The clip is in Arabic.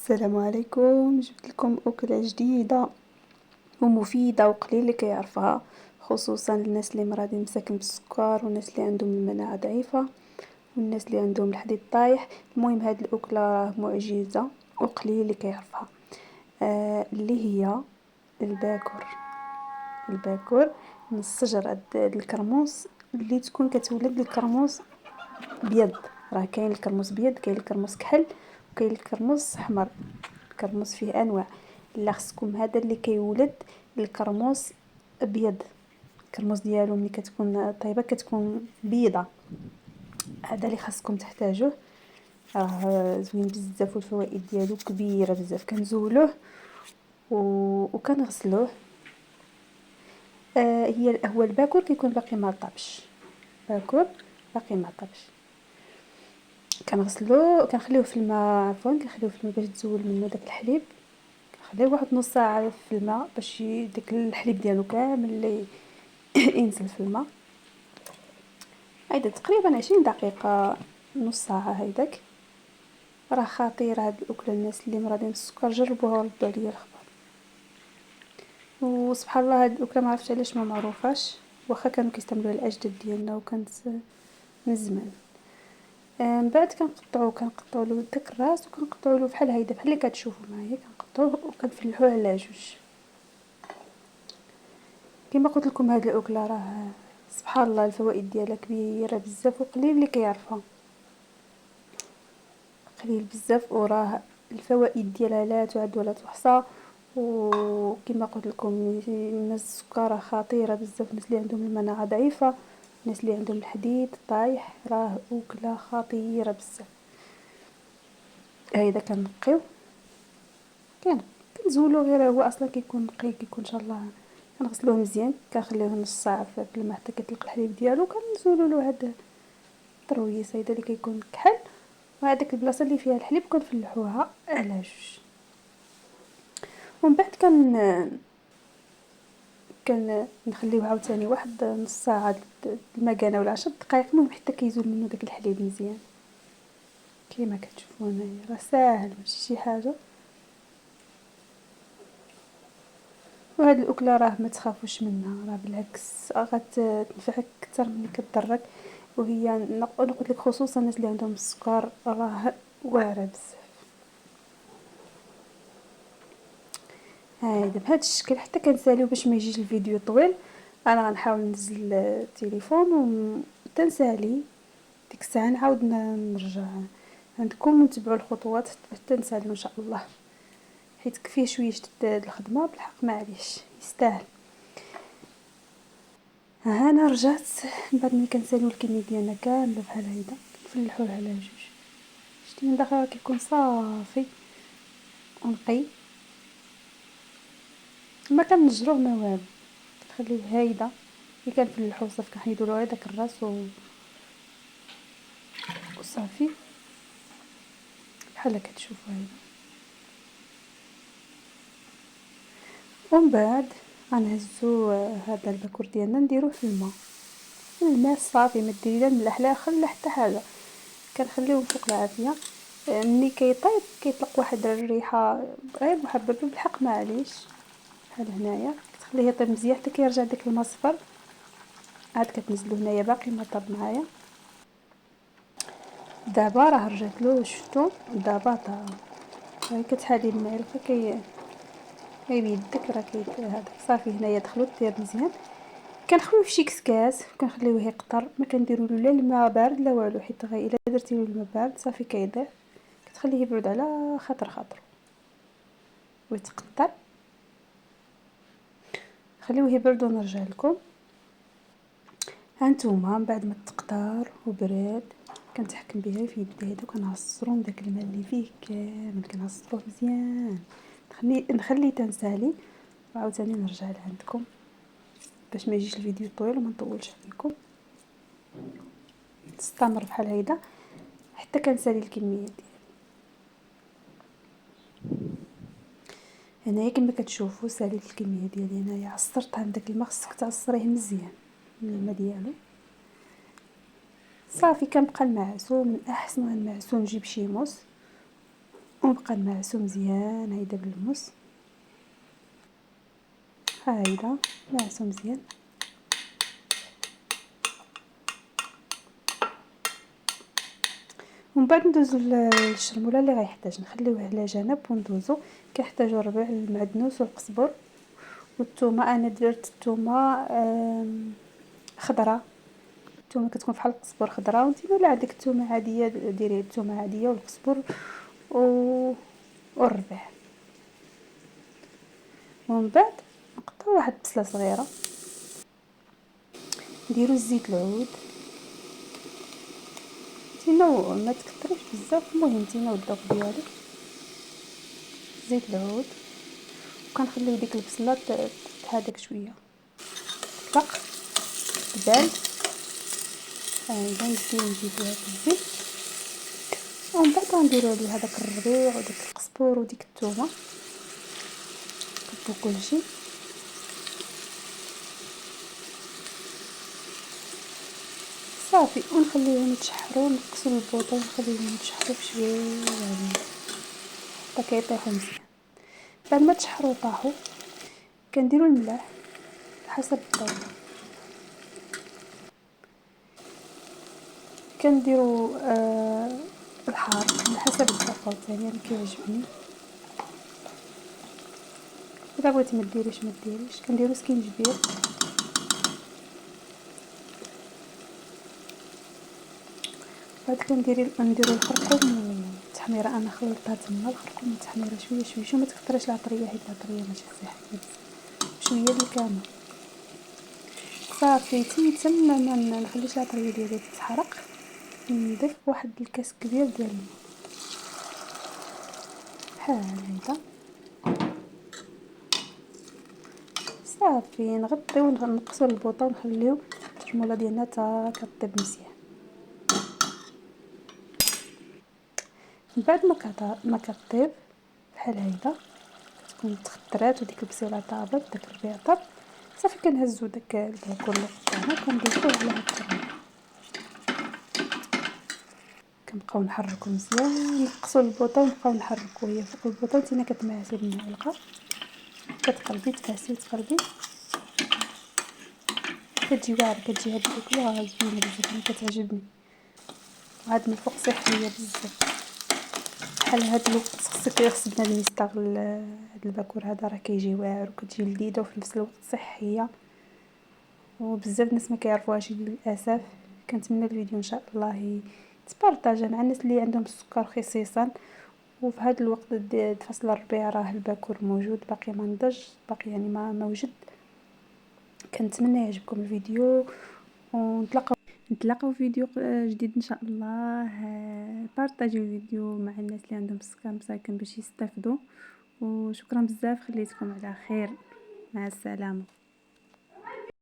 السلام عليكم. جبت لكم أكلة جديدة ومفيدة وقليل اللي كيعرفها، خصوصا الناس اللي مرضين مساكن بالسكر والناس اللي عندهم المناعة ضعيفة والناس اللي عندهم الحديد طايح. المهم هاد الأكلة راه معجزة وقليل اللي كيعرفها. اللي هي الباكور. الباكور من الشجرة الكرموس اللي تكون كتولد الكرموس بيض. راه كاين الكرموس بيض، كاين الكرموس كحل، وكاين الكرموس احمر. الكرموس فيه انواع. لا خصكم هذا اللي كيولد الكرموس ابيض. الكرموس ديالو ملي كتكون طيبه كتكون بيضه. هذا اللي خاصكم تحتاجوه. راه زوين بزاف والفوائد ديالو كبيره بزاف. كنزولوه وكنغسلوه. هو الباكور كيكون باقي ما طابش. باكور باقي ما طابش. كنخليوه في الماء، كنخليوه في الماء باش تزول منه داك الحليب. كنخليه واحد نص ساعه في الماء باش داك الحليب ديالو كامل اللي ينزل في الماء. هيدا تقريبا 20 دقيقه، نص ساعه هيداك. راه خطير هاد الاكله. الناس اللي مرضين بالسكر جربوها وردوا عليا الخبر. وسبحان الله هاد الاكله ما عرفتش علاش ما معروفاش، واخا كانوا كيستعملوها الاجداد ديالنا وكانت من زمان. من بعد كنقطعوا له داك الراس وكنقطعوا له بحال هيدا، بحال اللي كتشوفوا معايا. كنقطعوه وكنفلحوه على جوج. كما قلت لكم هاد الاكله راه سبحان الله الفوائد ديالها كبيره بزاف وقليل اللي كيعرفها. قليل بزاف وراه الفوائد ديالها لا تعد ولا تحصى. وكما قلت لكم الناس السكر خطيره بزاف. الناس اللي عندهم المناعه ضعيفه، الناس اللي عندهم الحديد طايح، راه اكله خطيره بزاف. هيدا كنقيو كنزولو. غير هو اصلا كيكون نقي، كيكون ان شاء الله كنغسلوه مزيان. كنخليوه نص ساعه في الماء حتى كيطلق الحليب ديالو. كنزولو له هاد الطرويس هيدا اللي كيكون كحل، وهذيك البلاصه اللي فيها الحليب كنفلحوها على جوج. ومن بعد نخليوه عاوتاني واحد نص ساعه، المكانه ولا 10 دقائق، المهم حتى كيزول منه داك الحليب مزيان. كيما كتشوفوا هنايا راه ساهل ماشي شي حاجه. وهاد الاكله راه ما تخافوش منها، راه بالعكس غتنفعك اكثر من كضرك. وهي نقول لك خصوصا الناس اللي عندهم السكر راه واعره بزاف. هايدا بهذا الشكل حتى كنساليو باش ما يجيش الفيديو طويل. انا غنحاول ننزل التليفون وتنسالي ديك الساعه نعاود نرجع عندكم ونتبعوا الخطوات حتى نسالي ان شاء الله، حيت فيه شويه شداد الخدمه بالحق معليش يستاهل. ها انا رجعت بعد ما كنساليو الكميه ديالنا كامله بحال هيدا. نفلحوه على جوج. شتي من داخل كيكون صافي ونقي. ما كنجروه ما والو. كنخليه هيدا اللي كنفلحوه صافي. كنحيدو له غير داك الراس وصافي بحال كتشوفوا هيدا. ومن بعد غنهزو هذا الباكور ديالنا نديروه في الماء صافي. ما ديري لا ملح لا خل لا حتى حاجه. كنخليوه فوق العافيه. ملي كيطيب كيطلق واحد الريحه غير محببه بالحق معليش. بحال هنايا كتخليه يطيب مزيان حتى كيرجع داك الماء صفر. عاد كتنزلو هنايا باقي ما طاب معايا. دابا راه رجعت له شفتو دابا طاب. هاي كتحالي المعلقه بيدك راه هذا صافي. هنايا دخلو طيب مزيان. كنخويو في شي كسكاس وكنخليوه يقطر. ما كنديروا له لا الماء بارد لا والو، حيت الا درتي له الماء بارد صافي كيضيع. كتخليه يبرد على خاطرو ويتقطر. خليوه يبرد ونرجع لكم. هانتوما من بعد ما تقطر وبرد كنتحكم بها في يدي هذا وكنعصرو من داك الماء اللي فيه كامل. كنعصروه مزيان. نخلي تنسالي وعاوتاني نرجع لعندكم باش ما يجيش الفيديو طويل وما نطولش عليكم. نستمر بحال هيدا حتى كنسالي الكميه ديالي. هنايا كما كتشوفوا ساليت الكميه ديالي. هنايا عصرتها من داك الماء. خصك تعصريه مزيان من الماء ديالو صافي. كنبقى المعسول من احسن المعسول. نجيب شي موس ونبقى نمعسو مزيان هيدا بالموس. هايدا نعسو مزيان. ومن بعد ندوزو للشرموله اللي غيحتاج، نخليوه على جنب وندوزو. كيحتاجو ربع المعدنوس والقزبر والثومه. انا درت الثومه خضراء، الثومه كتكون بحال القزبر خضراء، وانتي ولا عندك الثومه عاديه ديري الثومه عاديه والقزبر والربع. ومن بعد نقطعو واحد البصله صغيره، نديرو الزيت العود، نتينا ما تكثريش بزاف، المهم نتينا والذوق ديالك. زيت العود، وكنخليو ديك البصله تهداك شويه، طلق تبان. هاهي نزيدوها في الزيت، ومن بعد غنديرو عليه هذاك الربيع وداك القزبر وديك الثومه، نكبو كلشي. صافي، ونخليوهم يتشحروا، نقصوا البوطه ونخليوهم يتشحروا بشويه حتى كيطيحوا مزيان. بعد ما تشحروا وطاحوا كنديروا الملح حسب الذوق، كنديروا الحار على حسب الذوق تاعي اللي كيعجبني. الا بغيتي ما ديريش. كنديروا سكينجبير، بعد نديروا الخرقوم والتحميره. انا خلطتها تما الخرقوم والتحميره شويه وما تكثرش العطريه، حيت العطريه ماشي صحيه، شويه الكامل. صافي تما ما نخليش العطريه ديالي تتحرق، نضيف واحد الكاس كبير ديال الماء بحال هكا. صافي نغطيو ونقصوا البوطه ونخليو الشرموله ديالنا تا كطيب مزيان. من بعد ما كطيب بحال هكا، تكون تخدرات وديك البصيله طابت داك الربيع طاب، صافي كنهزو داك الباكور اللي قطعناه كنضيفوه على هاد الطريقه. كنبقاو نحركو مزيان، نقصوا البوطه ونبقاو نحركو هي فوق البوطه، نتينا كتمعسي بالمعلقه، كتقلبي تقلبي، كتجي واعره، كتجي هاد الاكله زوينه بزاف، انا كتعجبني. وعاد من الفوق صحيه بزاف. بحال هاد الوقت خص بنادم يستغل هاد الباكور هذا، راه كيجي واعر وكتجي لذيذه وفي نفس الوقت صحيه، وبزاف الناس ما كيعرفوهاش للاسف. كنتمنى الفيديو ان شاء الله تبارطاجا مع الناس اللي عندهم السكر خصيصا. وفي هذا الوقت فصل الربيع راه الباكور موجود، باقي ما نضج، باقي يعني ما موجد. كنتمنى يعجبكم الفيديو، ونتلاقاو في فيديو جديد ان شاء الله. بارطاجيو الفيديو مع الناس اللي عندهم السكر مساكن باش يستافدوا. وشكرا بزاف، خليتكم على خير، مع السلامه.